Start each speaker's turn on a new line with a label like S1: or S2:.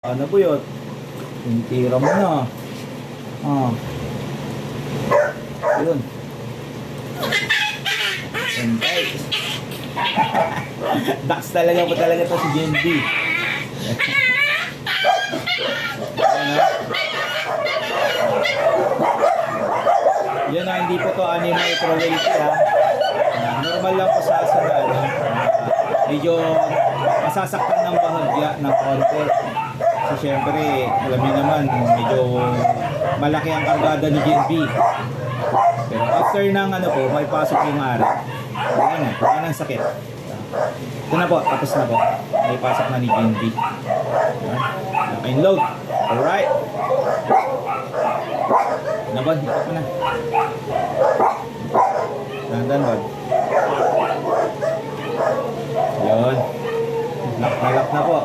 S1: Ano po yun? Yung tira mo na. Ah. Yun. Sentay. Dax talaga po talaga to si Gen B. Yan na, hindi po to animal cruelty ha. Normal lang po sa aso na medyo masasaktan ng bahagya ng konti. So syempre, alam niyo naman, medyo malaki ang kargada ni Gen B. Pero after ng ano po, may pasok yung araw. Wala nang sakit. Ito na po, tapos na po. May pasok na ni Gen B. Load. Alright. Nabad, ikot mo na. Dandan, bad. Yun. Lock na po.